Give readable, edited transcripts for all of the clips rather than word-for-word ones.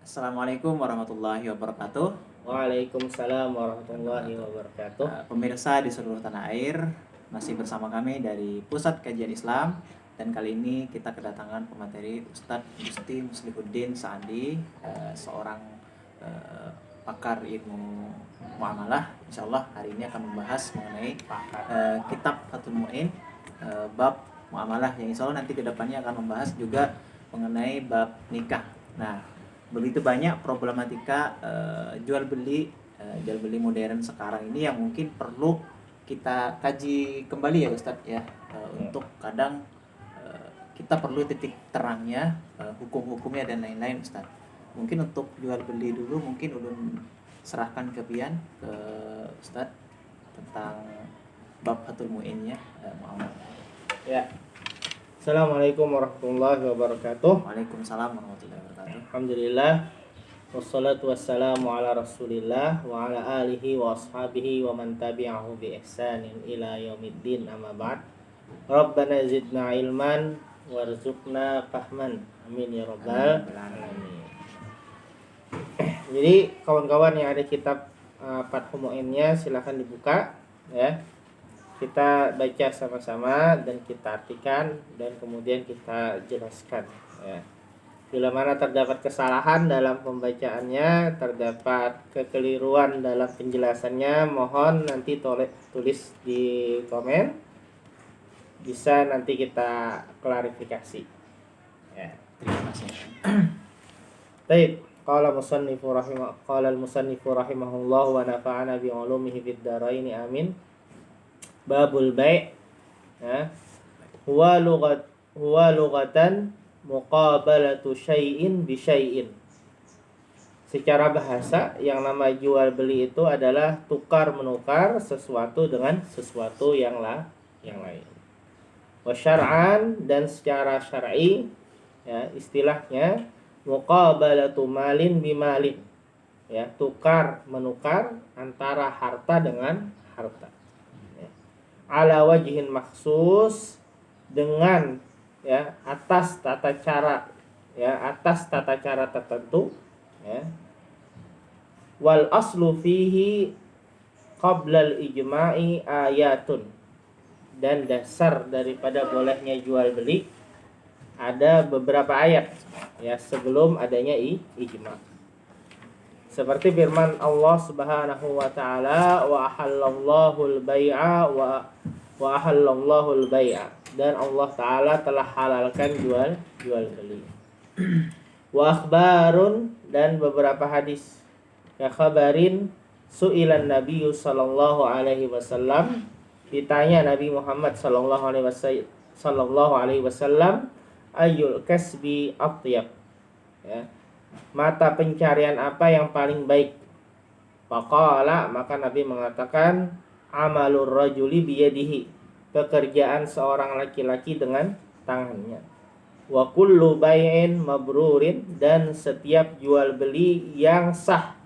Assalamualaikum warahmatullahi wabarakatuh. Waalaikumsalam warahmatullahi wabarakatuh. Pemirsa di seluruh tanah air, masih bersama kami dari Pusat Kajian Islam. Dan kali ini kita kedatangan pemateri Ustadz Gusti Muslihuddin Sa'adi, seorang pakar ilmu muamalah. Insya Allah hari ini akan membahas mengenai kitab Fathul Mu'in, bab muamalah, yang insya Allah nanti kedepannya akan membahas juga mengenai bab nikah. Nah, begitu banyak problematika jual beli modern sekarang ini yang mungkin perlu kita kaji kembali ya Ustadz ya, untuk kadang kita perlu titik terangnya, hukum-hukumnya dan lain-lain Ustadz. Mungkin untuk jual beli dulu mungkin ulun serahkan ke Pian, ke Ustadz, tentang bab Fathul Mu'innya, muamalah. Ya. Assalamualaikum warahmatullahi wabarakatuh. Waalaikumsalam warahmatullahi wabarakatuh. Alhamdulillah. Wassalatu wassalamu ala Rasulillah wa ala alihi wa ashabihi wa man tabi'ahu bi ihsanin ila yaumiddin, amma ba'd. Rabbana zidna ilman warzuqna fahman. Amin ya rabbal alamin. Jadi kawan-kawan yang ada kitab Fathul Mu'innya silahkan dibuka ya. Kita baca sama-sama dan kita artikan dan kemudian kita jelaskan ya. Bila mana terdapat kesalahan dalam pembacaannya, terdapat kekeliruan dalam penjelasannya, mohon nanti tulis di komen, bisa nanti kita klarifikasi ya. Terima kasih. Baik, qala al-musannifu rahimahullah wa nafa'ana bi ulumihi fid dharain amin. Babul bai' ya. Huwa lughatan muqabalatu syai'in bi syai'in. Secara bahasa, yang nama jual beli itu adalah tukar menukar sesuatu dengan sesuatu yang lain. Wa syar'an, dan secara syar'i ya, istilahnya muqabalatu malin bi malin. Ya, tukar menukar antara harta dengan harta. Ala wajhin maksus, dengan ya atas tata cara tertentu ya. Wal aslu fihi qabla al ijma'i ayatun, dan dasar daripada bolehnya jual beli ada beberapa ayat ya sebelum adanya ijma'. Seperti firman Allah Subhanahu wa taala, wa ahallallahu al-bai'a wa ahallallahu al-bai'a, dan Allah taala telah halalkan jual beli. Wa akhbarun, dan beberapa hadis. Ka khabarin su'ilan Nabi sallallahu alaihi wasallam, ditanya Nabi Muhammad sallallahu alaihi wasallam, ayyul kasbi atyab ya, mata pencarian apa yang paling baik? Faqala, maka Nabi mengatakan, amalur rajuli biyadihi, pekerjaan seorang laki-laki dengan tangannya. Wa kullu bai'in mabrurin, dan setiap jual beli yang sah.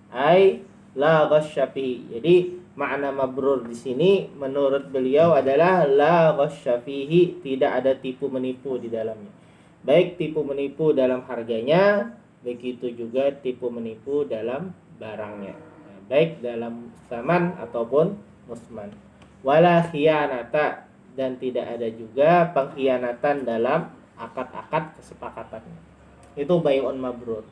Ai la ghasya fihi. Jadi makna mabrur di sini menurut beliau adalah la ghasya fihi, tidak ada tipu menipu di dalamnya. Baik tipu menipu dalam harganya, begitu juga tipu menipu dalam barangnya, baik dalam saman ataupun musman. Wala khiyanata, dan tidak ada juga pengkhianatan dalam akad-akad kesepakatannya. Itu bai'un mabrur.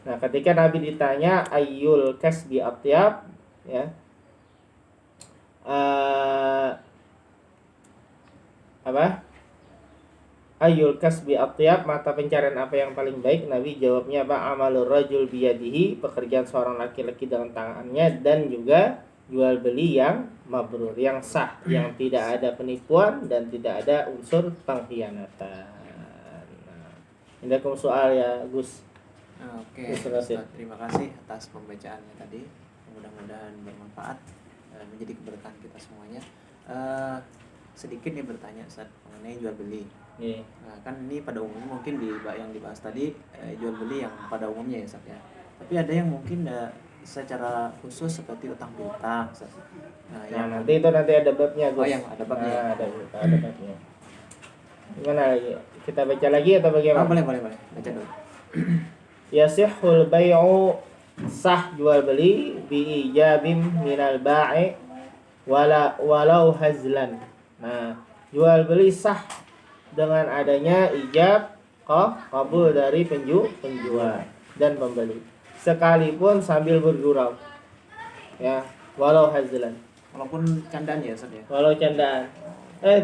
Nah, ketika Nabi ditanya ayyul kasbi atyab ya, ayyul kasbi atyab, mata pencarian apa yang paling baik? Nabi jawabnya apa? Amalur rajul biyadihi, pekerjaan seorang laki-laki dengan tangannya, dan juga jual beli yang mabrur, yang sah, yang tidak ada penipuan dan tidak ada unsur pengkhianatan. Indakum soal ya Gus. Oke, Ustaz, terima kasih atas pembacaannya tadi. Mudah-mudahan bermanfaat, menjadi keberkahan kita semuanya. Sedikit nih bertanya Ustaz mengenai jual beli. Yeah. Nah, kan ini pada umumnya mungkin yang dibahas tadi jual beli yang pada umumnya ya Ustaz ya. Tapi ada yang mungkin secara khusus seperti utang piutang Ustaz. Nah, nanti ada babnya Gus. Oh, yang ada babnya. Nah, ada babnya. Gimana lagi? Kita baca lagi atau bagaimana? Boleh. Baca dulu. yasihhul bai'u, sah jual beli, bi ijabim minal ba'i walau hazlan. Nah, jual beli sah dengan adanya ijab kabul dari penjual dan pembeli, sekalipun sambil bergurau, ya, walau hazlan, Walaupun candaan ya Ustaz ya. walau candaan,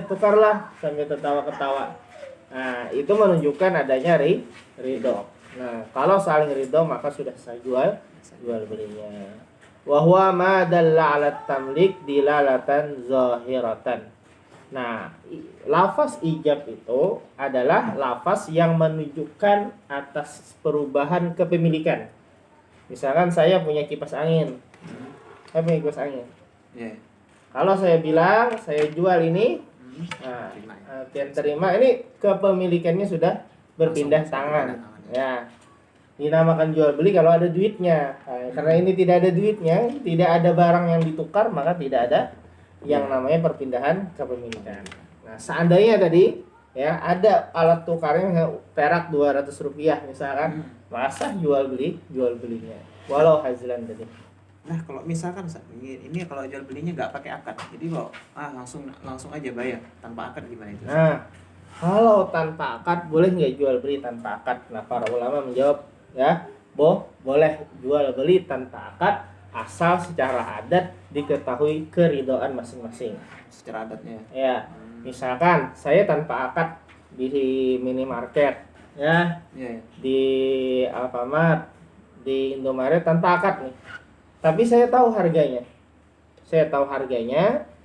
tukarlah sambil tertawa-ketawa. Nah, itu menunjukkan adanya ridho. Nah, kalau saling ridho maka sudah sah jual belinya. Wa huwa ma dalla 'ala tamlik dilalatan zahiratan. Nah, lafaz ijab itu adalah lafaz yang menunjukkan atas perubahan kepemilikan. Misalkan saya punya kipas angin. Saya punya kipas angin. Iya. Kalau saya bilang saya jual ini, nah, Terima ya. yang terima ini kepemilikannya sudah berpindah Langsung tangan. berpindah tangan, Ya. Dinamakan jual beli kalau ada duitnya. Nah, karena ini tidak ada duitnya, tidak ada barang yang ditukar, maka tidak ada yang namanya perpindahan kepemilikan. Nah, seandainya tadi ya ada alat tukarnya perak 200 rupiah misalkan, masa jual belinya walau hazlan tadi. Nah, kalau misalkan Ustaz, ini kalau jual belinya nggak pakai akad. Jadi kok langsung aja bayar tanpa akad gimana itu? Nah, kalau tanpa akad boleh nggak jual beli tanpa akad? Nah, para ulama menjawab ya, boleh jual beli tanpa akad asal secara adat diketahui keridhaan masing-masing. Secara adatnya. Ya, misalkan saya tanpa akad di minimarket, ya, Iya, ya. di Alfamart, di Indomaret tanpa akad nih. Tapi saya tahu harganya.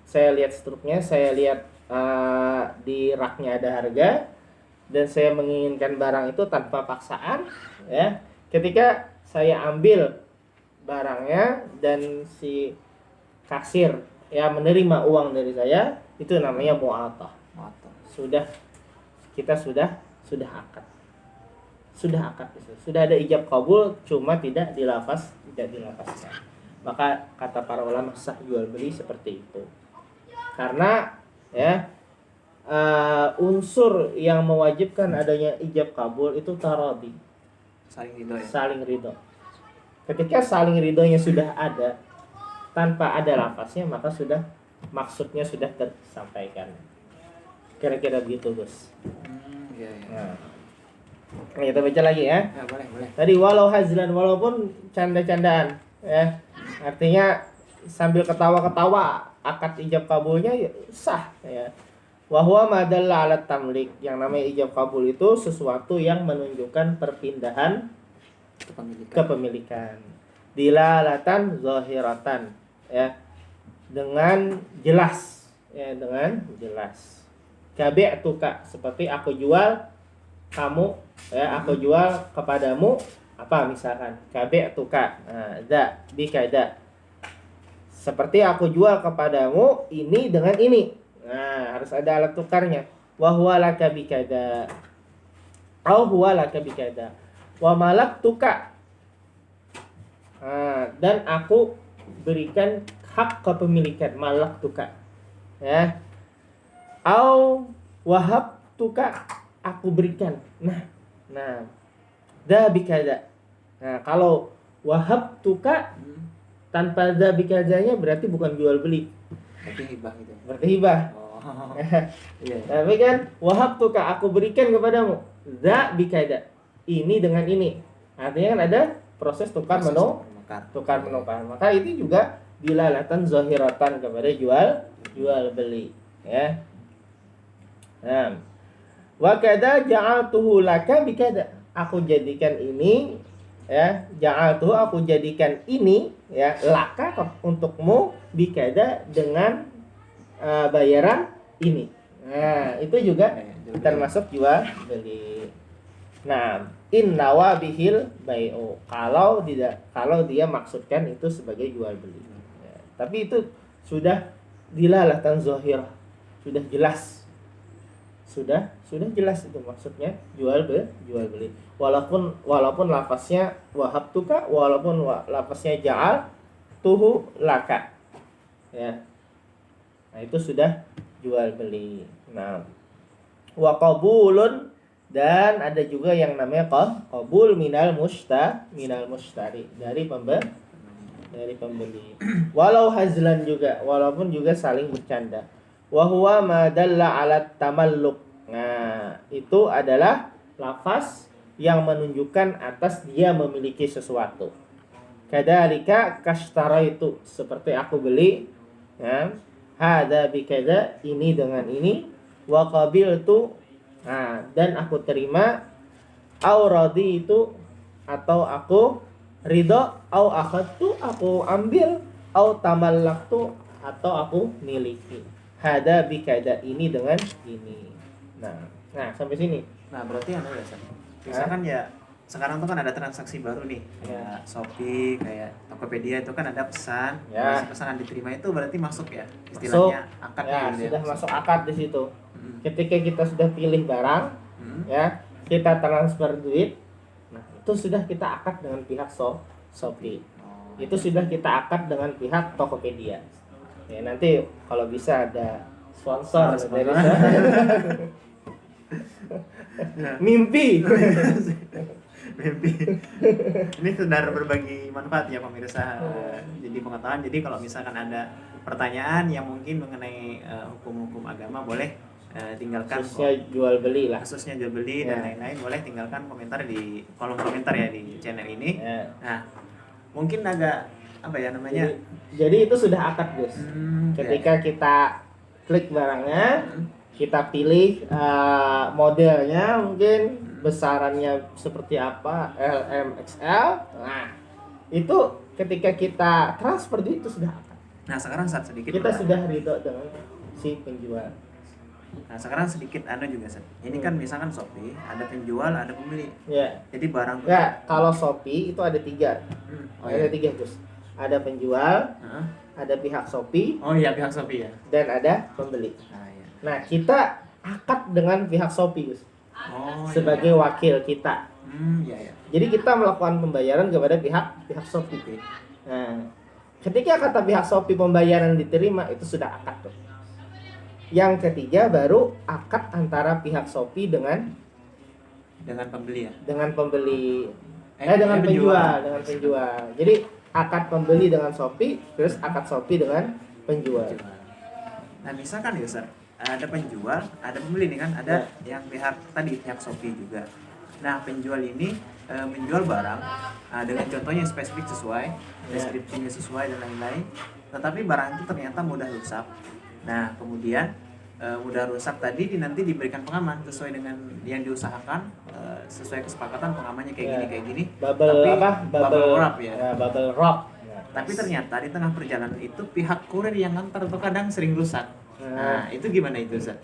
Saya lihat struknya, saya lihat di raknya ada harga, dan saya menginginkan barang itu tanpa paksaan, ya. Ketika saya ambil barangnya dan si kasir ya menerima uang dari saya, itu namanya mu'athah. Kita sudah akad. Sudah ada ijab kabul, cuma tidak dilafazkan. Maka kata para ulama sah jual beli seperti itu. Karena ya unsur yang mewajibkan adanya ijab kabul itu taradi, Saling ridho ya. saling ridho. Ketika saling ridhonya sudah ada tanpa ada lafaznya, maka maksudnya sudah tersampaikan. Kira-kira begitu, Gus. Iya, iya. Nah, kita baca lagi ya. Ya, boleh. Tadi walau hazlan, walaupun canda-candaan, ya. Artinya sambil ketawa-ketawa, akad ijab kabulnya ya sah, ya. Wa huwa ma dalla 'ala tamlik. Yang namanya ijab kabul itu sesuatu yang menunjukkan perpindahan kepemilikan. Dilalatan zahiratan, ya. Dengan jelas, ya, dengan jelas. Kabi'tuka, seperti aku jual kamu, ya, aku jual kepadamu apa misalkan kabi'tuka, za bikada, seperti aku jual kepadamu ini dengan ini. Nah, harus ada alat tukarnya. Wa huwa laka bikada, au huwa laka bikada, wa malaktuka, dan aku berikan hak kepemilikan, malaktuka, ya. Au wahabtuka, aku berikan. Nah, da bikada. Nah, kalau wahabtuka tanpa da bikadanya berarti bukan jual beli. Berarti hibah gitu. Berarti hibah. Oh. Iya. Tapi kan wahabtuka, aku berikan kepadamu. Da bikada. Ini dengan ini. Artinya kan ada proses tukar menukar. Maka itu juga dilalatan zahiratan kepada jual beli, ya. Nah, wa kada ja'altuhu laka bikada. Aku jadikan ini, ya, ja'altuhu, aku jadikan ini, ya, laka untukmu bikada dengan bayaran ini. Nah, itu juga termasuk jual beli. Nah, innawa bihil bai'u, kalau dia maksudkan itu sebagai jual beli. Ya, tapi itu sudah dilalatan zahirah, sudah jelas. Sudah jelas itu maksudnya jual beli. Walaupun lafaznya wahabtuka, walaupun lafaznya ja'al tuhu laka. Ya. Nah, itu sudah jual beli. Nah, wa qabulun Dan ada juga yang namanya qabul minal mushtari, dari pembeli. Walau hazlan juga, walaupun juga saling bercanda. Wa huwa ma dalla 'ala tamalluk. Nah, itu adalah lafaz yang menunjukkan atas dia memiliki sesuatu. Kadzalika kastaraitu, seperti aku beli, ya. Hada bikada, ini dengan ini. Wa qabiltu, nah, dan aku terima. Au raditu, atau aku ridho. Au akhadtu, aku ambil. Au tamallaktu, atau aku miliki. Hada bikada, ini dengan ini. Nah sampai sini. Nah, berarti anu ya, San. Misalkan ya sekarang tuh kan ada transaksi baru nih, kayak Shopee, kayak Tokopedia itu kan ada pesan, Ya. pesanan diterima itu berarti masuk ya, istilahnya akad Ya, gitu sudah masuk akad di situ. Hmm. Ketika kita sudah pilih barang, ya, kita transfer duit, nah itu sudah kita akad dengan pihak Shopee. Oh. Itu sudah kita akad dengan pihak Tokopedia. Ya, nanti kalau bisa ada sponsor Sponsor. dari mimpi. Mimpi. Ini sudah berbagi manfaat ya pemirsa. Jadi pengetahuan. Jadi kalau misalkan ada pertanyaan yang mungkin mengenai hukum-hukum agama, boleh tinggalkan Khususnya jual beli lah. khususnya jual beli dan lain-lain, boleh tinggalkan komentar di kolom komentar ya di channel ini. Ya. Nah, mungkin agak apa ya namanya? Jadi itu sudah akad, Gus. Ketika kita klik barangnya, kita pilih modelnya, mungkin besarannya seperti apa, LM, XL. Nah, itu ketika kita transfer itu sudah akad. Nah, sekarang sedikit Kita sudah ridho dengan si penjual. Nah, sekarang sedikit juga, Seth. Ini kan misalkan Shopee, ada penjual, ada pembeli. Ya. Jadi barang Ya, kalau Shopee itu ada 3. Ada 3, Gus. Ada penjual, ada pihak Shopee. Oh iya, pihak Shopee ya. Dan ada pembeli. Nah, iya. Nah, kita akad dengan pihak Shopee, Gus. Oh, sebagai wakil kita. Iya. Jadi kita melakukan pembayaran kepada pihak Shopee. Nah, ketika kata pihak Shopee pembayaran diterima, itu sudah akad tuh. Yang ketiga baru akad antara pihak Shopee dengan pembeli ya. Dengan pembeli. Dengan penjual. Jadi akad pembeli dengan Shopee, terus akad Shopee dengan penjual. Nah, misalkan ya, Sir, ada penjual, ada pembeli nih kan, ada yang pihak Shopee juga. Nah, penjual ini menjual barang dengan contohnya spesifik sesuai, deskripsinya sesuai dan lain-lain. Tetapi barang itu ternyata mudah rusak. Nah, kemudian mudah rusak tadi nanti diberikan pengaman sesuai dengan yang diusahakan, sesuai kesepakatan pengamannya kayak gini. Bubble wrap ya. Bubble wrap. Tapi ternyata di tengah perjalanan itu pihak kurir yang ngantar itu kadang sering rusak. Nah, itu gimana itu, Ustaz?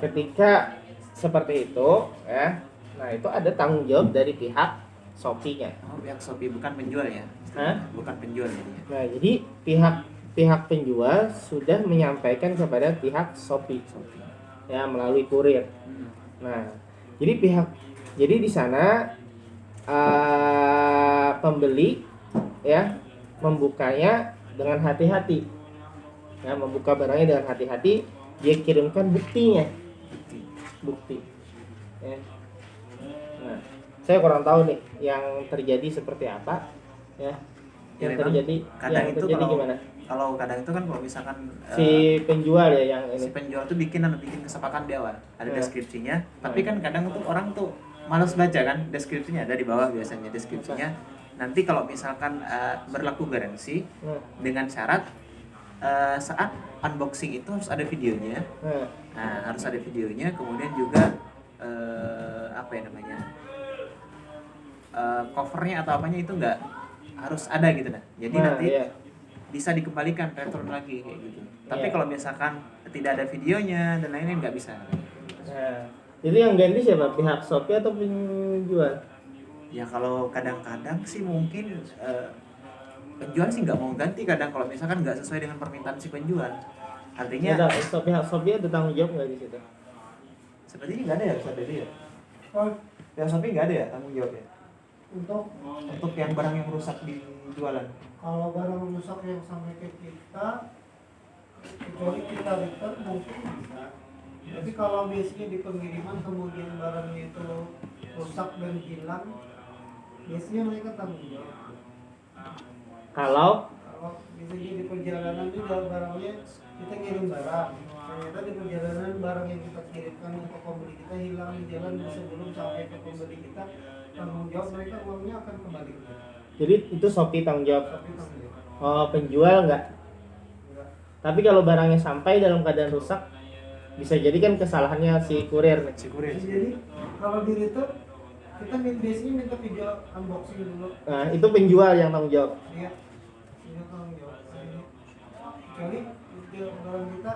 Ketika seperti itu, ya. Nah, itu ada tanggung jawab dari pihak Shopee-nya. Oh, pihak Shopee, bukan penjual ya? Bukan penjual jadinya. Nah, jadi pihak penjual sudah menyampaikan kepada pihak Shopee. Ya, melalui kurir. Nah, jadi di sana pembeli ya membukanya dengan hati-hati. Ya, membuka barangnya dengan hati-hati, dia kirimkan bukti. Ya. Nah, saya kurang tahu nih yang terjadi seperti apa, ya. Yang terjadi gimana? Kalau kadang itu kan kalau misalkan si penjual ya yang ini. Si penjual tuh bikin kesepakatan di awal, ada deskripsinya, tapi kan kadang tuh orang tuh malas baca kan deskripsinya, ada di bawah biasanya deskripsinya. Nanti kalau misalkan berlaku garansi dengan syarat saat unboxing itu harus ada videonya. Nah, harus ada videonya, kemudian juga apa ya namanya? Covernya atau apanya itu enggak harus ada gitu nah. Jadi nanti bisa dikembalikan, return lagi kayak gitu. Tapi kalau misalkan tidak ada videonya dan lain-lain nggak bisa. Nah, itu yang ganti siapa? Pihak Shopee atau penjual? Ya kalau kadang-kadang sih mungkin penjual sih nggak mau ganti kadang kalau misalkan nggak sesuai dengan permintaan si penjual. Artinya pihak Shopee ada tanggung jawab nggak di situ? Sepertinya nggak ada ya, Shopee ya. Pihak Shopee nggak ada ya tanggung jawabnya. Untuk yang barang yang rusak di jualan. Kalau barang rusak yang sampai ke kita, kecuali kita return mungkin bisa. Tapi kalau biasanya di pengiriman kemudian barangnya itu rusak dan hilang, biasanya mereka tanggung jawab. Kalau Kalau misalnya di perjalanan juga barangnya kita ngirim barang, ternyata di perjalanan barang yang kita kirimkan untuk pembeli kita hilang di jalan sebelum sampai ke pembeli kita, tanggung jawab mereka, uangnya akan kembali ke kita. jadi itu Shopee tanggung jawab. Tapi tanggung jawab Oh, penjual enggak. enggak. Tapi kalau barangnya sampai dalam keadaan rusak, bisa jadi kan kesalahannya si kurir nih. Si kurir. Jadi kalau di return kita biasanya minta video unboxing dulu. Nah, itu penjual yang tanggung jawab. Iya, video tanggung jawab. Kecuali barang kita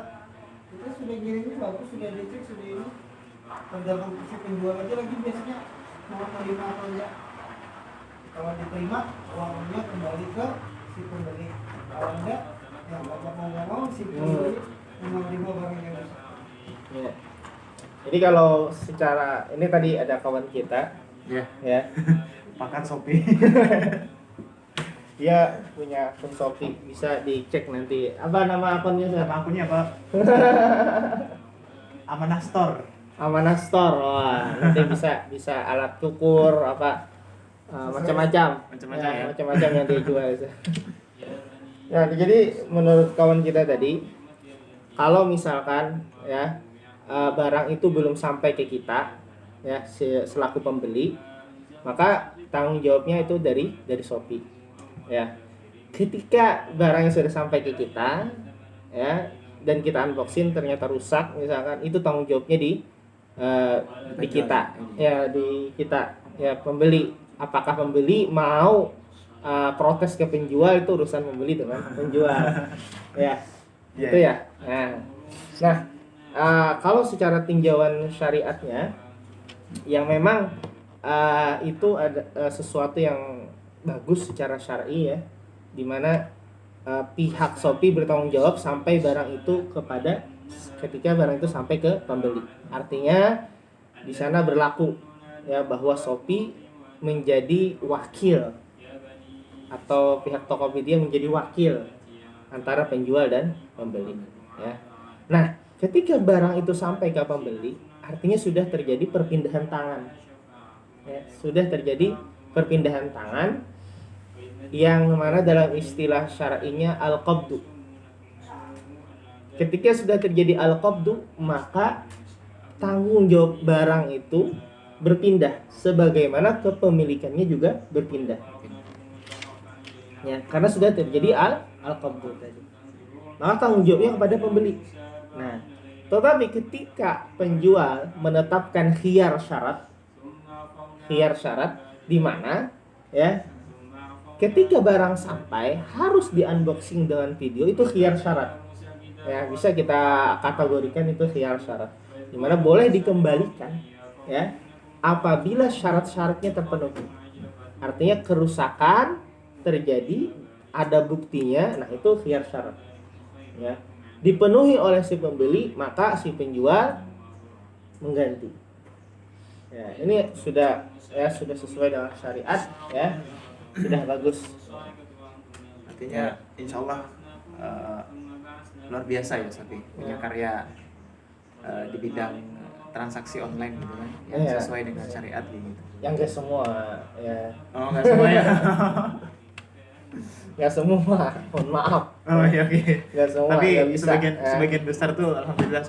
sudah ngirimnya bagus, sudah dicek, sudah ini, tergantung si penjual aja lagi biasanya mau terima atau enggak. Kalau diterima, uangnya kembali ke si pembeli. Kalau enggak, ya nggak mau si pembeli menerima barang yang rusak. Ya. Jadi kalau secara ini tadi ada kawan kita, Ya, ya, pakan Shopee. dia punya akun Shopee, bisa dicek nanti. Apa nama akunnya? Nama akunnya apa? Amanah Store. Amanah Store. Wah, nanti bisa alat cukur apa macam-macam. Macam-macam ya. Macam-macam yang dia jual. Ya, jadi menurut kawan kita tadi, kalau misalkan ya barang itu belum sampai ke kita, ya selaku pembeli, maka tanggung jawabnya itu dari Shopee. Ya, ketika barangnya sudah sampai ke kita, ya, dan kita unboxing ternyata rusak, misalkan, itu tanggung jawabnya di kita, ya, di kita, ya, pembeli. Apakah pembeli mau protes ke penjual, itu urusan pembeli dengan penjual, ya, itu ya. Nah, kalau secara tinjauan syariatnya, yang memang itu ada sesuatu yang bagus secara syar'i, ya, dimana pihak Shopee bertanggung jawab sampai barang itu ketika barang itu sampai ke pembeli. Artinya di sana berlaku, ya, bahwa Shopee menjadi wakil atau pihak Tokopedia menjadi wakil antara penjual dan pembeli, ya. Nah, ketika barang itu sampai ke pembeli, artinya sudah terjadi perpindahan tangan, ya, sudah terjadi perpindahan tangan, yang mana dalam istilah syar'inya al-qabdu. Ketika sudah terjadi al-qabdu, maka tanggung jawab barang itu berpindah, sebagaimana kepemilikannya juga berpindah, ya, karena sudah terjadi al-qabdu tadi. Maka tanggung jawabnya kepada pembeli. Nah, tetapi ketika penjual menetapkan khiyar syarat di mana, ya, ketika barang sampai harus di-unboxing dengan video, itu khiyar syarat. Ya, bisa kita kategorikan itu khiyar syarat. Di mana boleh dikembalikan, ya, apabila syarat-syaratnya terpenuhi. Artinya kerusakan terjadi, ada buktinya, nah itu khiyar syarat. Ya, dipenuhi oleh si pembeli, maka si penjual mengganti. Ya, ini sudah sesuai dengan syariat, ya, sudah bagus. Artinya insya Allah luar biasa ya Shopee, punya karya di bidang transaksi online gitu kan, yang sesuai dengan syariat gitu. Yang gak semua, ya. Oh, nggak semua ya. Gak semua, mohon maaf. Oh iya, oke. Gak semua. Tapi gak bisa, sebagian besar tuh alhamdulillah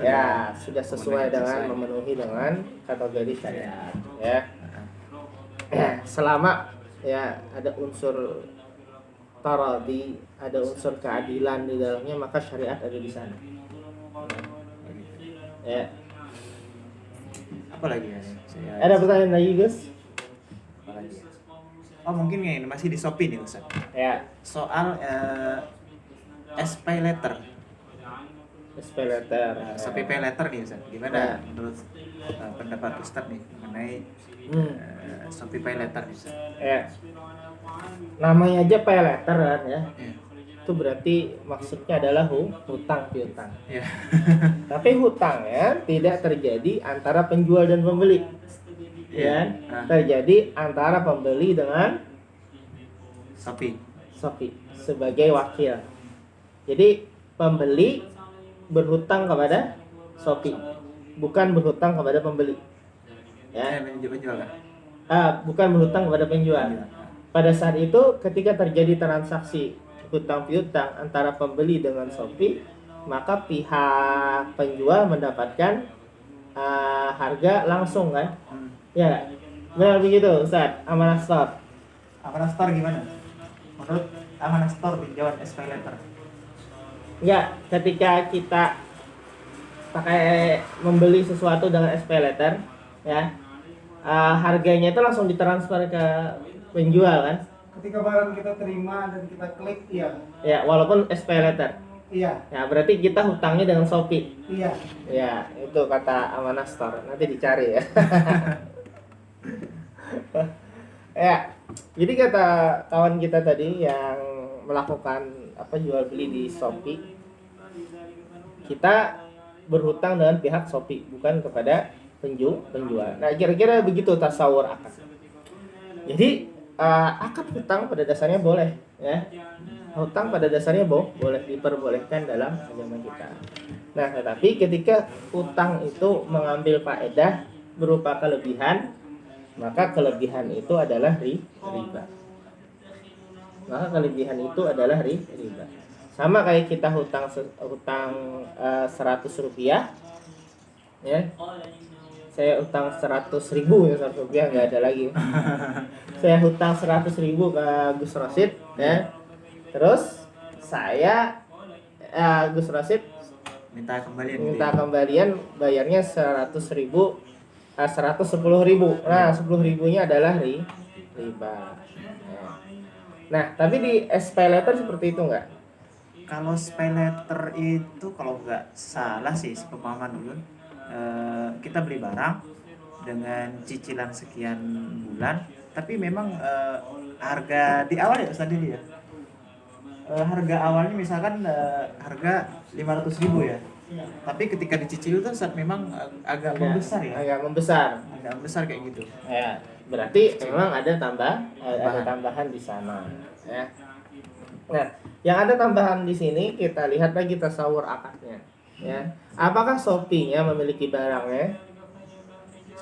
sudah sesuai dengan memenuhi dengan kategori syariat, ya. Selama, ya, ada unsur taradi, ada unsur keadilan di dalamnya, maka syariat ada di sana. Ya. Apa lagi ya? Ada pertanyaan lagi, Gus? Apa lagi? Oh, mungkin ini masih di Shopee nih Ustaz. Ya. Soal SP letter. SP letter. Shopee Pay letter nih Ustaz. Gimana menurut pendapat Ustaz nih mengenai Shopee Pay letter nih Ustaz? Ya. Namanya aja pay letter kan, ya. Ya. Itu berarti maksudnya adalah hutang piutang. Ya. Tapi hutangnya tidak terjadi antara penjual dan pembeli, ya. Terjadi antara pembeli dengan Shopee sebagai wakil. Jadi pembeli berhutang kepada Shopee, bukan berhutang kepada pembeli. Ya. Penjual kan? Bukan berhutang kepada penjual. Pada saat itu ketika terjadi transaksi hutang piutang antara pembeli dengan Shopee, maka pihak penjual mendapatkan harga langsung kan? Ya, benar begitu Ustaz. Amanah Store. Amanah Store gimana? Menurut Amanah Store pinjauan SPay Letter. Ya, ketika kita pakai membeli sesuatu dengan SPay Letter, ya, harganya itu langsung ditransfer ke penjual kan? Ketika barang kita terima dan kita klik, iya. Ya, walaupun SPay Letter. Iya. Ya, berarti kita hutangnya dengan Shopee. Iya. Ya, itu kata Amanah Store. Nanti dicari ya. Ya, jadi kata kawan kita tadi yang melakukan jual beli di Shopee, kita berhutang dengan pihak Shopee, bukan kepada penjual. Nah, kira-kira begitu tasawur akad. Jadi akad hutang pada dasarnya boleh, ya. Hutang pada dasarnya boleh diperbolehkan dalam agama kita. Nah, tetapi ketika hutang itu mengambil faedah berupa kelebihan, maka kelebihan itu adalah riba. Maka kelebihan itu adalah riba. Sama kayak kita hutang 100 rupiah, ya. Saya hutang 100.000 ya, 100 rupiah nggak ada lagi. Saya hutang 100.000 ke Gus Rosid, ya. Terus saya Gus Rosid minta kembalian bayarnya 110.000. Nah, 10.000-nya adalah riba. Nah, tapi di SPay Letter seperti itu enggak? Kalau SPay Letter itu kalau nggak salah sih sepemahaman dulu, kita beli barang dengan cicilan sekian bulan, tapi memang harga di awal ya Ustaz Didi ya. Harga awalnya misalkan harga 500.000 ya. Tapi ketika dicicil itu saat memang agak membesar ya. Agak membesar kayak gitu. Ya, berarti memang ada tambahan di sana, ya. Nah, yang ada tambahan di sini kita lihat lagi tasawur akadnya, ya. Apakah Shopee-nya memiliki barangnya?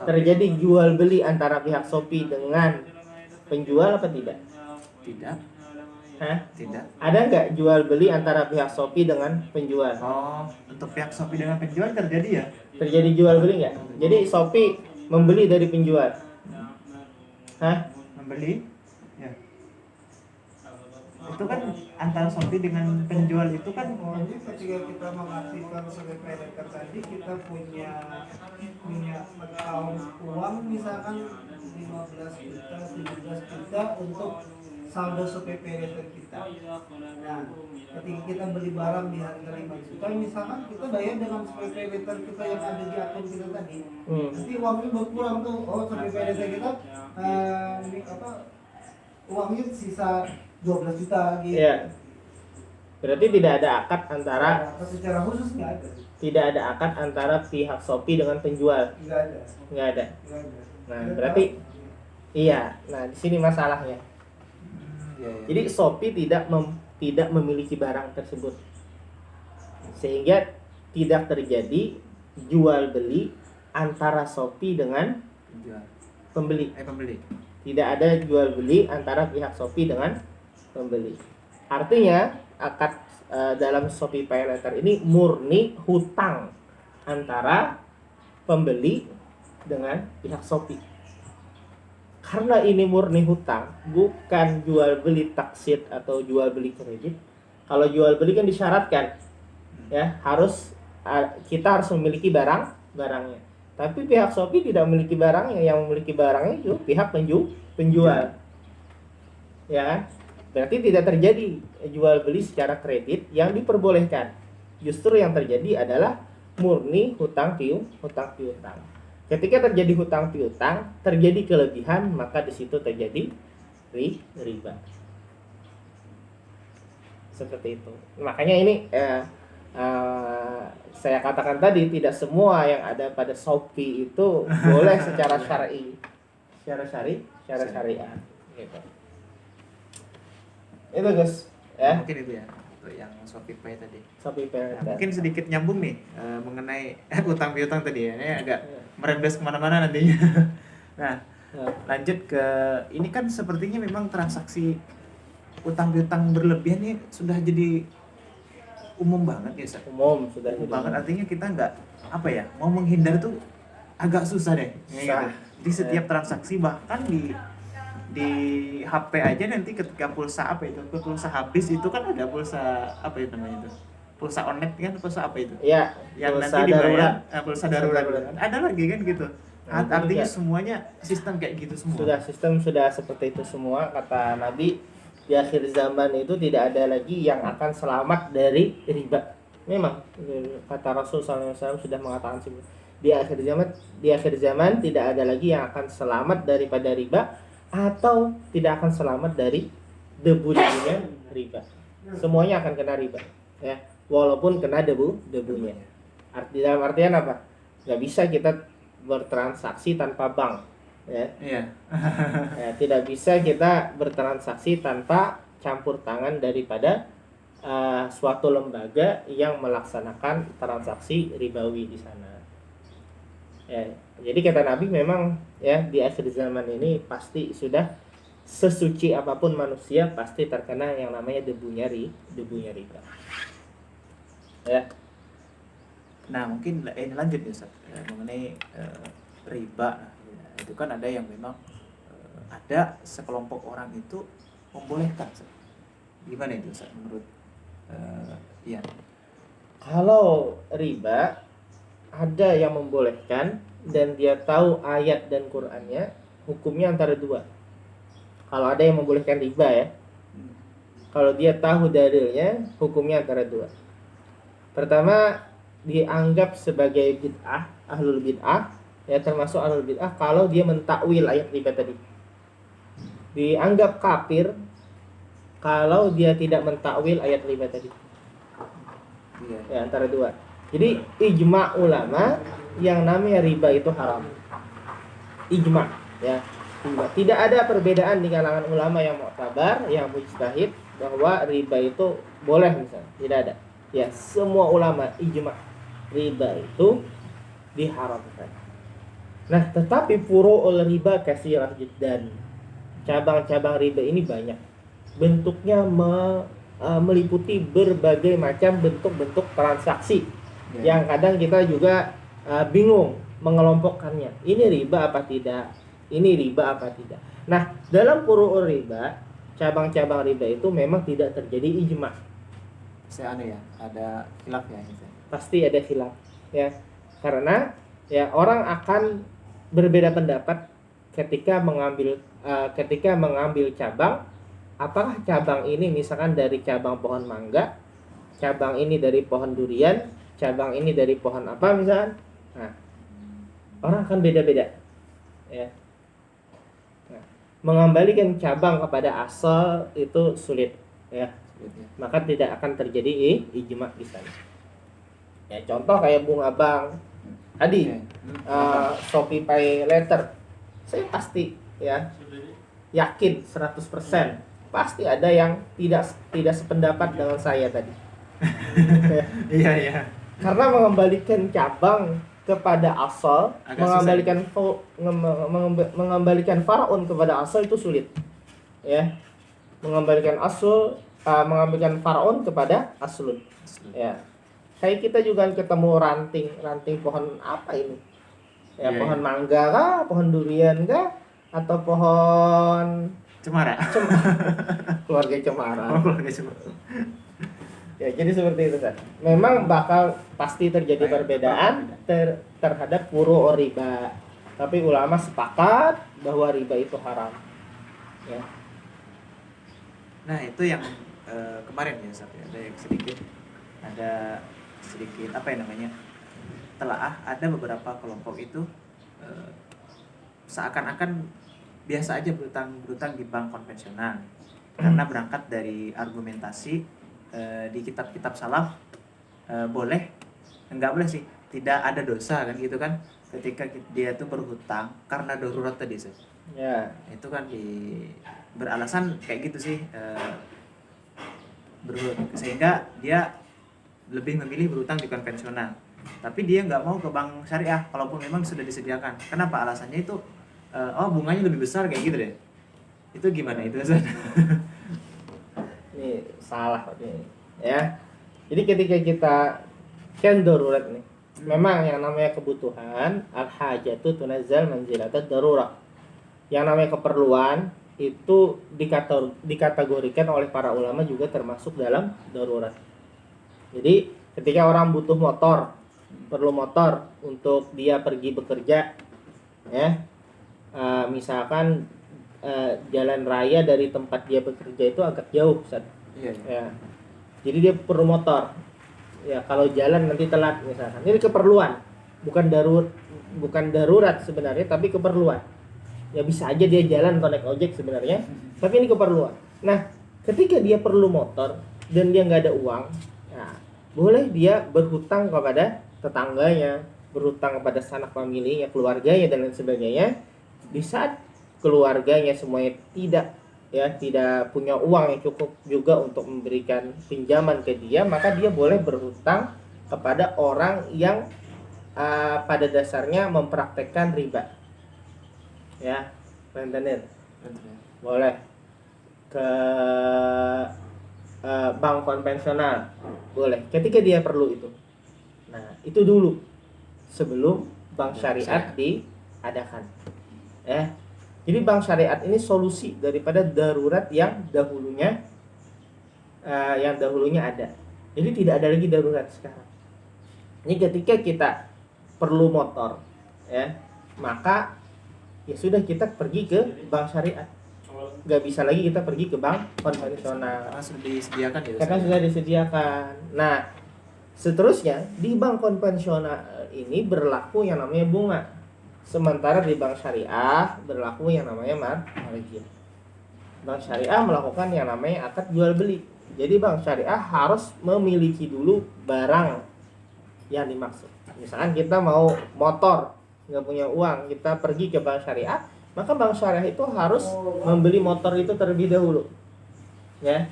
Terjadi jual beli antara pihak Shopee dengan penjual apa tidak? Tidak. Tidak. Ada nggak jual beli antara pihak Shopee dengan penjual? Oh, untuk pihak Shopee dengan penjual terjadi ya? Terjadi jual beli nggak? Jadi Shopee membeli dari penjual. Membeli? Ya. Itu kan antara Shopee dengan penjual itu kan. Jadi ketika kita mengaktifkan SPay Letter tadi, kita punya account uang misalkan 15 juta, 17 juta untuk saldo SPay Letter kita. Nah, ketika kita beli barang di harga 5 juta, misalkan kita bayar dengan SPay Letter kita yang ada di akun kita tadi. Nanti uangnya berkurang tuh. Oh, SPay Letter kita uangnya sisa 12 juta gitu. Iya. Berarti tidak ada akad antara secara khusus nggak ada. Tidak ada akad antara pihak Shopee dengan penjual. Nggak ada. Nah, berarti iya. Nah, di sini masalahnya. Jadi Shopee tidak memiliki barang tersebut, sehingga tidak terjadi jual beli antara Shopee dengan pembeli. Tidak ada jual beli antara pihak Shopee dengan pembeli. Artinya akad dalam Shopee Pay Letter ini murni hutang antara pembeli dengan pihak Shopee. Karena ini murni hutang, bukan jual beli taksid atau jual beli kredit. Kalau jual beli kan disyaratkan, ya kita harus memiliki barangnya. Tapi pihak Shopee tidak memiliki barangnya, yang memiliki barangnya itu pihak penjual. Ya kan? Berarti tidak terjadi jual beli secara kredit yang diperbolehkan. Justru yang terjadi adalah murni hutang piutang. Ketika terjadi hutang piutang, terjadi kelebihan, maka di situ terjadi riba. Seperti itu. Makanya ini saya katakan tadi, tidak semua yang ada pada Shopee itu boleh secara syar'i, secara syariat. Gitu. Itu Gus, ya. Mungkin itu ya. untuk yang Shopee Pay tadi. Shopee Pay. Nah, mungkin sedikit nyambung nih mengenai utang piutang tadi ya. Ini agak merembes kemana-mana nantinya. Nah, lanjut ke ini kan sepertinya memang transaksi utang piutang berlebihan ini sudah jadi umum banget ya, Ustaz. Umum sudah Umum jadi. banget, artinya kita nggak apa ya, mau menghindar tuh agak susah deh. Ya, gitu. Di setiap transaksi, bahkan di HP aja nanti ketika pulsa apa itu, pulsa habis itu kan ada pulsa apa itu namanya itu, pulsa online kan, pulsa apa itu Ya, yang pulsa nanti dibayar darurat. pulsa darurat kan. Ada lagi kan gitu. Nah, itu Artinya juga. semuanya sistem kayak gitu semua. Sistem sudah seperti itu semua. Kata Nabi, di akhir zaman itu tidak ada lagi yang akan selamat dari riba. Memang kata Rasul SAW sudah mengatakan di akhir zaman tidak ada lagi yang akan selamat daripada riba, atau tidak akan selamat dari debu-debunya riba. Semuanya akan kena riba, ya, walaupun kena debunya. Dalam artian apa? Nggak bisa kita bertransaksi tanpa bank, ya. Iya. Ya, tidak bisa kita bertransaksi tanpa campur tangan daripada suatu lembaga yang melaksanakan transaksi ribawi di sana. Ya, jadi kata Nabi memang ya di akhir zaman ini pasti sudah sesuci apapun manusia pasti terkena yang namanya debunya riba. Ya. Nah mungkin ini lanjut ya Ustaz, mengenai riba. Nah, itu kan ada yang memang ada sekelompok orang itu membolehkan, Ustaz. Gimana itu Ustaz menurut Ian? Kalau riba ada yang membolehkan dan dia tahu ayat dan Qur'annya, hukumnya antara dua. Kalau ada yang membolehkan riba ya, kalau dia tahu dalilnya, hukumnya antara dua. Pertama, dianggap sebagai bid'ah, ahlul bid'ah, ya termasuk ahlul bid'ah kalau dia mentakwil ayat riba tadi. Dianggap kafir kalau dia tidak mentakwil ayat riba tadi. Iya. Ya, antara dua. Jadi ijma ulama yang namanya riba itu haram. Ijma, ya. Tidak ada perbedaan di kalangan ulama yang mu'tabar, yang mujtahid bahwa riba itu boleh misalnya. Tidak ada. Ya, semua ulama ijma riba itu diharamkan. Nah, tetapi furu'ul riba katsirah jiddan. Cabang-cabang riba ini banyak. Bentuknya meliputi berbagai macam bentuk-bentuk transaksi yang kadang kita juga bingung mengelompokkannya. Ini riba apa tidak? Ini riba apa tidak? Nah, dalam furu'ul riba, cabang-cabang riba itu memang tidak terjadi ijma. Saya ya, ada khilaf ya gitu. Pasti ada khilaf, ya. Karena ya orang akan berbeda pendapat ketika mengambil cabang. Apakah cabang ini misalkan dari cabang pohon mangga, cabang ini dari pohon durian, cabang ini dari pohon apa misalkan. Nah, orang akan beda-beda, ya. Nah, mengembalikan cabang kepada asal itu sulit, ya. Maka tidak akan terjadi ijma di sana. Ya, contoh kayak bunga bank tadi, Shopee Pay Later, saya pasti ya yakin 100% pasti ada yang tidak sependapat dengan saya tadi. Iya. Karena mengembalikan cabang kepada asal, mengembalikan faraun kepada asal itu sulit. Ya. Mengembalikan mengambilkan faraun kepada aslun. Ya. Kayak kita juga ketemu ranting pohon apa ini? Ya, pohon mangga kah, pohon durian kah, atau pohon Cemara. Keluarga cemara. Keluarga cemara. Ya, jadi seperti itu kan. Memang bakal pasti terjadi perbedaan terhadap furu'ur riba. Tapi ulama sepakat bahwa riba itu haram. Ya. Nah, itu yang kemarin ya Ustaz, ada sedikit apa ya namanya? Telaah, ada beberapa kelompok itu seakan-akan biasa aja berutang di bank konvensional karena berangkat dari argumentasi di kitab-kitab salaf boleh, enggak boleh sih, tidak ada dosa kan gitu kan ketika dia tuh berhutang karena darurat tadi sih. Ya. Itu kan beralasan kayak gitu sih, sehingga dia lebih memilih berutang di konvensional. Tapi dia nggak mau ke bank syariah kalaupun memang sudah disediakan. Kenapa? Alasannya itu bunganya lebih besar kayak gitu deh. Itu gimana itu Ustaz? Ini salah ini ya. Jadi ketika kita kan darurat nih, memang yang namanya kebutuhan al-hajatu tunazzal manzilatat darurat. Yang namanya keperluan itu dikategorikan oleh para ulama juga termasuk dalam darurat. Jadi ketika orang butuh motor, perlu motor untuk dia pergi bekerja, ya, misalkan jalan raya dari tempat dia bekerja itu agak jauh, Ustaz. Iya. Ya. Jadi dia perlu motor. Ya, kalau jalan nanti telat misalkan. Ini keperluan, bukan darurat sebenarnya, tapi keperluan. Ya bisa aja dia jalan atau naik ojek sebenarnya, tapi ini keperluan. Nah, ketika dia perlu motor dan dia nggak ada uang, nah, boleh dia berhutang kepada tetangganya, berhutang kepada sanak familinya, keluarganya dan lain sebagainya. Di saat keluarganya semuanya tidak punya uang yang cukup juga untuk memberikan pinjaman ke dia, maka dia boleh berhutang kepada orang yang pada dasarnya mempraktekkan riba. Ya, rentenir. Boleh ke bank konvensional, boleh ketika dia perlu itu. Nah, itu dulu sebelum bank syariat diadakan. Ya. Jadi bank syariat ini solusi daripada darurat yang dahulunya ada. Jadi tidak ada lagi darurat sekarang. Ini ketika kita perlu motor, ya, maka ya sudah kita pergi ke bank syariat. Gak bisa lagi kita pergi ke bank konvensional. Karena sudah disediakan ya. Karena sudah disediakan. Nah, seterusnya di bank konvensional ini berlaku yang namanya bunga. Sementara di bank syariah berlaku yang namanya margin. Bank syariah melakukan yang namanya akad jual beli. Jadi bank syariah harus memiliki dulu barang yang dimaksud. Misalkan kita mau motor, nggak punya uang, kita pergi ke bank syariah, maka bank syariah itu harus membeli motor itu terlebih dahulu. Ya.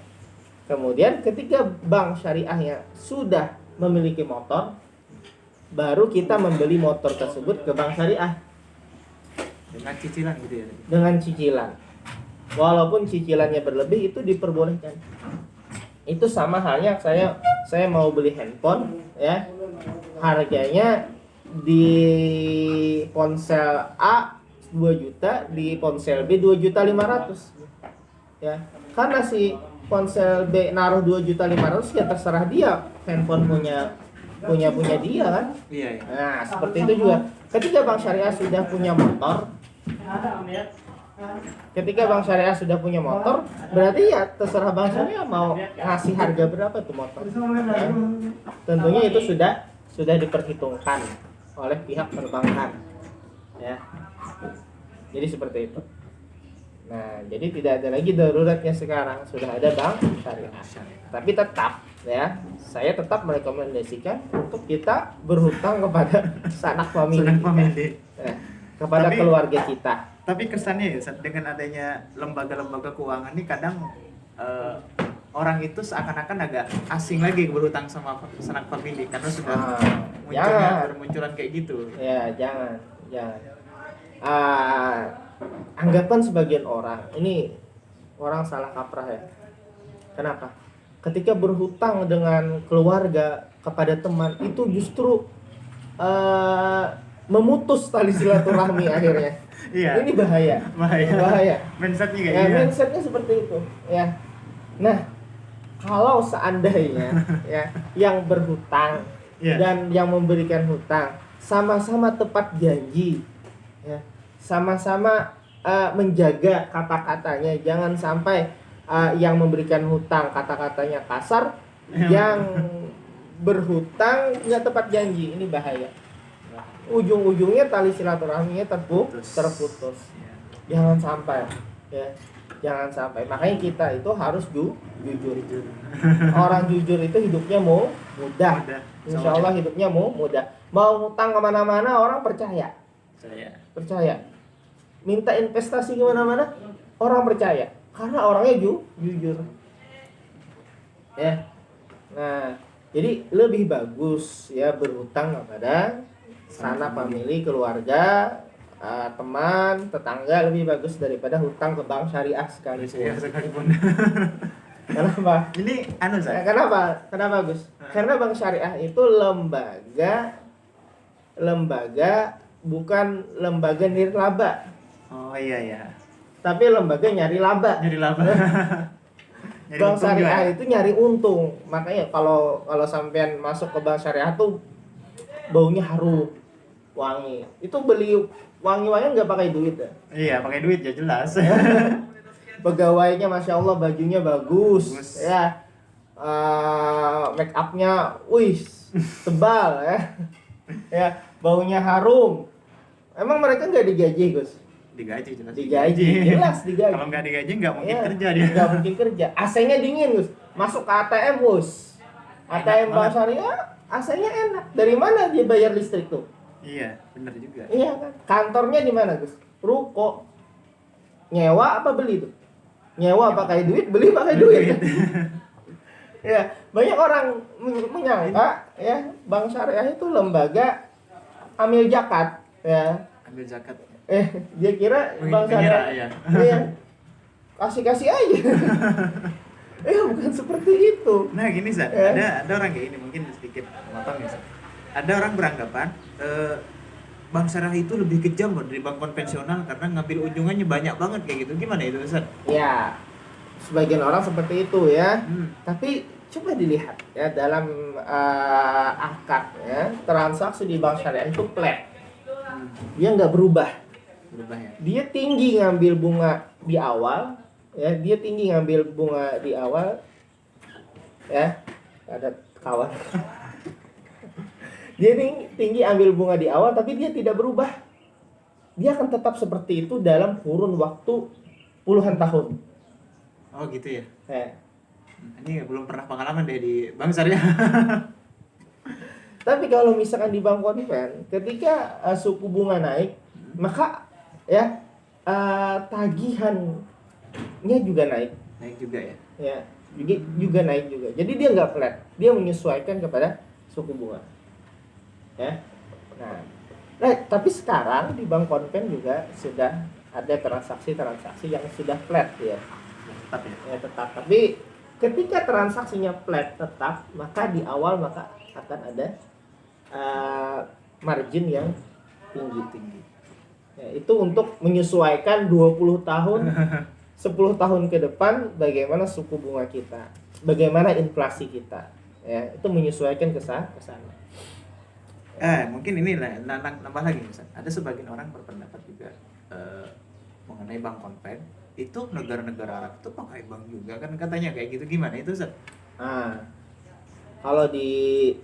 Kemudian ketika bank syariahnya sudah memiliki motor, baru kita membeli motor tersebut ke bank syariah dengan cicilan gitu ya. dengan cicilan. Walaupun cicilannya berlebih itu diperbolehkan. Itu sama halnya saya mau beli handphone, ya. Harganya di ponsel A 2 juta, di ponsel B 2.500.000. Ya. Karena si ponsel B naruh 2.500.000 ya terserah dia, handphone punya dia kan. Iya. Nah, seperti itu juga. Ketika bank syariah sudah punya motor, berarti ya terserah bank syariah mau ngasih harga berapa tuh motor. Ya. Tentunya itu sudah diperhitungkan oleh pihak perbankan. Ya. Jadi seperti itu. Nah, jadi tidak ada lagi daruratnya sekarang, sudah ada bank syariah. Tapi tetap ya, saya tetap merekomendasikan untuk kita berhutang kepada sanak famili. Ya, kepada keluarga kita. Tapi kesannya ya, dengan adanya lembaga-lembaga keuangan ini kadang orang itu seakan-akan agak asing lagi berhutang sama sanak famili karena sudah bermunculan kayak gitu. Ya, jangan. Anggapan sebagian orang, ini orang salah kaprah ya. Kenapa? Ketika berhutang dengan keluarga kepada teman itu justru memutus tali silaturahmi akhirnya. Iya. Ini bahaya. Mindsetnya kayak ya, gitu. mindsetnya seperti itu. Ya. Nah, kalau seandainya ya yang berhutang dan yang memberikan hutang sama-sama tepat janji, ya, sama-sama menjaga kata-katanya, jangan sampai yang memberikan hutang kata-katanya kasar, yang berhutang nggak tepat janji, ini bahaya. Ujung-ujungnya tali silaturahminya terputus. Jangan sampai, ya, jangan sampai. Makanya kita itu harus jujur. Orang jujur itu hidupnya mudah. Insya Allah hidupnya mudah. Mau hutang kemana-mana orang percaya. Minta investasi kemana-mana orang percaya karena orangnya jujur. Ya. Nah, jadi lebih bagus ya berhutang kepada sanak famili, keluarga, teman, tetangga, lebih bagus daripada hutang ke bank syariah Iya, sekalipun. sekalipun. Kenapa? Ini anu Ustaz. Kenapa? Kenapa Gus? Karena bank syariah itu lembaga bukan lembaga nirlaba, Oh iya. tapi lembaga nyari laba. Nyari laba. Nyari Bank untung juga. syariah itu nyari untung. Makanya kalau sampean masuk ke bank syariah tuh baunya harum, wangi. Itu beli wangi-wangian nggak pakai duit ya. Iya, pakai duit ya jelas. Pegawainya masya Allah bajunya bagus. Bagus. Ya. Make upnya, wih, tebal ya. Ya, baunya harum. Emang mereka nggak digaji Gus? Digaji jelas. Digaji, jelas digaji. Kalau nggak digaji nggak mungkin Ya, kerja dia. nggak mungkin kerja. AC-nya dingin Gus. Masuk ke ATM Gus. ATM bank banget. syariah, AC-nya enak. Dari mana dia bayar listrik tuh? Iya, benar juga. Iya kan. Kantornya di mana Gus? Ruko. Nyewa apa beli tuh? Nyewa pakai duit, beli pakai duit. Ya, banyak orang menyangka ya bank syariah itu lembaga amil zakat ya. Ambil zakat. Dia kira bank Mengira, syariah ya. iya, kasih aja. Bukan seperti itu. Nah gini Zat, Ya. ada orang kayak ini mungkin sedikit memotong ya Zat. Ada orang beranggapan bank syariah itu lebih kejam loh dari bank konvensional karena ngambil ujungannya banyak banget kayak gitu. Gimana itu Zat? Ya, sebagian orang seperti itu ya. Hmm. Tapi coba dilihat ya dalam akad ya, transaksi di bank syariah itu flat. Dia nggak berubah. Berubah ya. Dia tinggi ngambil bunga di awal ya, ya. Ada kawan. Dia tinggi ambil bunga di awal tapi dia tidak berubah. Dia akan tetap seperti itu dalam kurun waktu puluhan tahun. Oh gitu ya. Ya. Ini belum pernah pengalaman deh di bank syariah. Tapi kalau misalkan di bank konven, ketika suku bunga naik, maka ya tagihannya juga naik, Naik juga ya. ya juga naik juga. Jadi dia nggak flat, dia menyesuaikan kepada suku bunga. Ya, nah tapi sekarang di bank konven juga sudah ada transaksi yang sudah flat ya. Tetap ya. Ya tetap. Tapi ketika transaksinya flat tetap, maka di awal akan ada margin yang tinggi. Ya, itu untuk menyesuaikan 20 tahun 10 tahun ke depan bagaimana suku bunga kita, bagaimana inflasi kita. Ya, itu menyesuaikan ke sana. Mungkin ini lah nambah lagi Ustaz. Ada sebagian orang berpendapat juga mengenai bank konven itu negara-negara Arab itu pakai bank juga kan katanya kayak gitu, gimana itu Ustaz? Nah, kalau di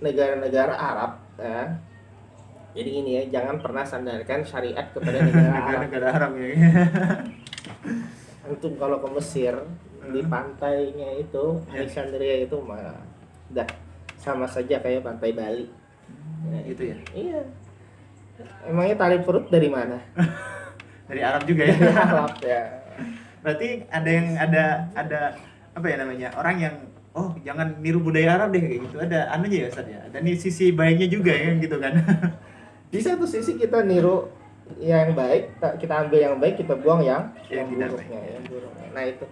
negara-negara Arab ya, jadi ini ya, jangan pernah sandarkan syariat kepada negara Arab. Negara Arab ya. Untuk kalau ke Mesir di pantainya itu Alexandria itu mah udah sama saja kayak pantai Bali. Gitu ya. Iya. Emangnya tali perut dari mana? Dari Arab juga ya. Dari Arab ya. Berarti ada apa ya namanya? Orang yang jangan niru budaya Arab deh kayak gitu. Ada anunya ya Ustaz ya. Ada nih sisi baiknya juga ya gitu kan. Di satu sisi kita niru yang baik, kita ambil yang baik, kita buang yang tidak buruknya, baik. yang buruknya. Nah itu.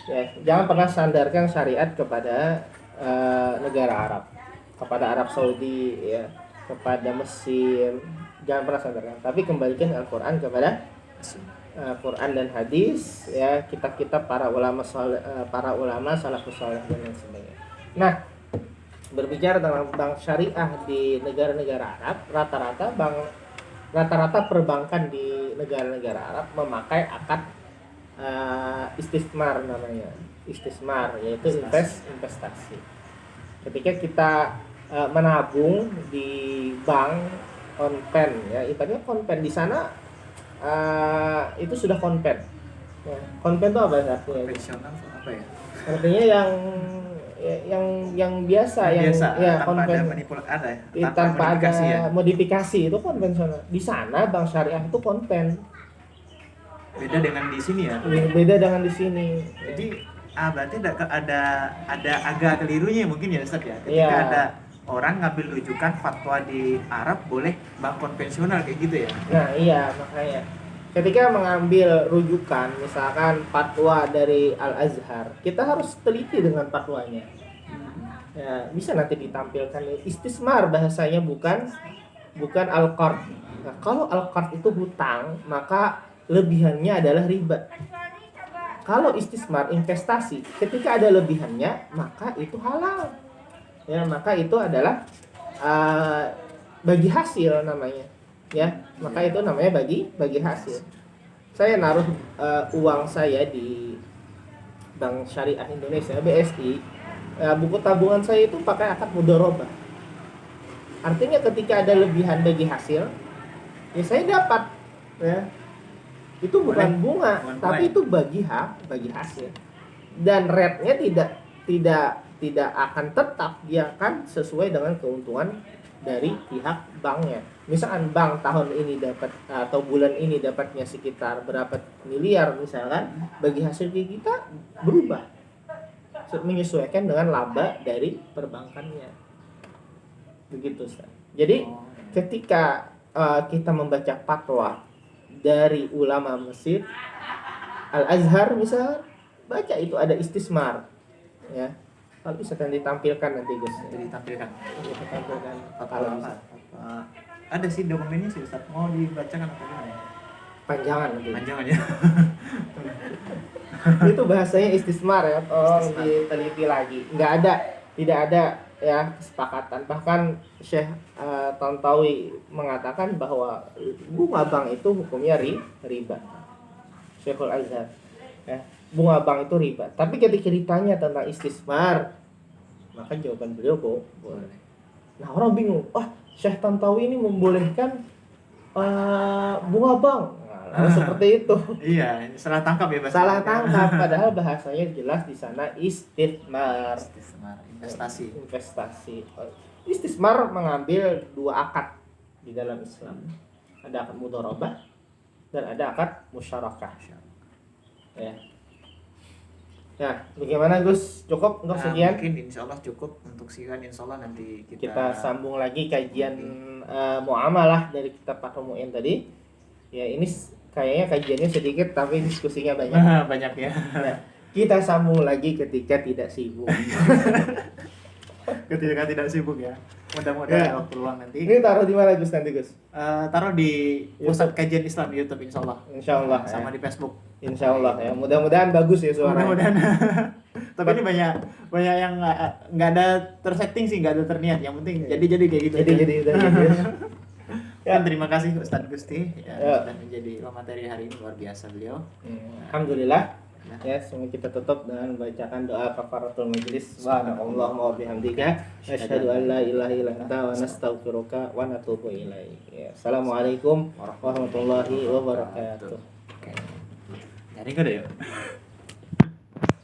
Ya, jangan pernah sandarkan syariat kepada negara Arab, kepada Arab Saudi ya, kepada Mesir. Jangan pernah sandarkan, tapi kembalikan Al-Qur'an kepada Quran dan hadis ya, kitab-kitab para ulama salafus saleh dan lain sebagainya. Nah, berbicara tentang bank syariah di negara-negara Arab, rata-rata perbankan di negara-negara Arab memakai akad istismar namanya. Istismar yaitu investasi. Ketika kita menabung di bank konven ya, ibaratnya konven di sana itu sudah konven. Ya, konven itu apa artinya? Konvensional apa ya? Artinya yang biasa, yang ya tanpa konven, ada manipulasi ya? tanpa ada modifikasi ya? modifikasi itu konvensional. Di sana bank syariah itu konven. Beda dengan di sini ya. Beda dengan di sini. Jadi berarti ada agak kelirunya mungkin ya Ustaz ya. Ketika Iya. ada orang ngambil rujukan fatwa di Arab boleh bank konvensional kayak gitu ya. Nah iya makanya ketika mengambil rujukan misalkan fatwa dari Al-Azhar, kita harus teliti dengan fatwanya. Ya, bisa nanti ditampilkan istismar bahasanya, bukan al-qard. Nah, kalau al-qard itu hutang, maka lebihannya adalah riba. Kalau istismar investasi, ketika ada lebihannya, maka itu halal. Ya, maka itu adalah bagi hasil namanya. Ya, maka itu namanya bagi hasil. Saya naruh uang saya di Bank Syariah Indonesia (BSI). Buku tabungan saya itu pakai akad mudharabah. Artinya ketika ada lebihan bagi hasil, ya saya dapat. Ya. Itu bukan bunga, tapi itu bagi hasil. Dan rate-nya tidak akan tetap, dia akan sesuai dengan keuntungan dari pihak banknya. Misalkan bank tahun ini dapat atau bulan ini dapatnya sekitar berapa miliar misalkan, bagi hasil kita berubah menyesuaikan dengan laba dari perbankannya. Begitu, Ustaz. Jadi ketika kita membaca fatwa dari ulama Mesir, Al-Azhar misal, baca itu ada istismar, ya. Kalau bisa kan ditampilkan nanti Gus. Jadi ditampilkan. Ditampilkan Kalau bisa. Ada sih dokumennya sih Ustaz. Mau dibacakan atau gimana? panjangan nanti. Panjang aja. Itu bahasanya istismar ya, tolong diteliti lagi. Tidak ada ya kesepakatan. Bahkan Syekh Tantawi mengatakan bahwa bunga bank itu hukumnya riba. Syekhul Azhar. Ya, bunga bank itu riba. Tapi ketika ditanya tentang istismar, maka jawaban beliau boleh. Nah, orang bingung. Syekh Tantawi ini membolehkan bunga bank. Nah, seperti itu. Iya, salah tangkap ya bahasa. Salah tangkap, padahal bahasanya jelas di sana istismar. Investasi. Istismar mengambil dua akad di dalam Islam. Ada akad mudharabah dan ada akad musyarakah. Ya. Nah, bagaimana Gus? Cukup untuk sekian? Mungkin insya Allah cukup untuk sekian. Insya Allah nanti Kita sambung lagi kajian muamalah dari kitab Fathul Mu'in tadi. Ya, ini kayaknya kajiannya sedikit tapi diskusinya banyak. Banyak ya. Nah, kita sambung lagi ketika tidak sibuk. Ketika tidak sibuk ya. Mudah-mudahan Ya. waktu luang nanti. Ini taruh di mana Gus nanti Gus? Taruh di Pusat Kajian Islam di YouTube insya Allah. Insya Allah. Sama Ya. di Facebook. Insya Allah ya. Mudah-mudahan bagus ya suaranya. Mudah-mudahan. Tapi ini banyak yang nggak ada tersetting sih, nggak ada terniat. Yang penting jadi kayak gitu. Jadi udah gitu. Ya, terima kasih Ustadz Gusti Ya. sudah menjadi materi hari ini, luar biasa beliau. Alhamdulillah. Ya, semoga kita tutup dengan membacakan doa kafaratul majlis. Subhanallahumma wa bihamdika asyhadu an la ilaha illa anta wa nastaghfiruka wa natubu ilaik. Ya, assalamualaikum warahmatullahi wabarakatuh. Oke. Jadi yuk.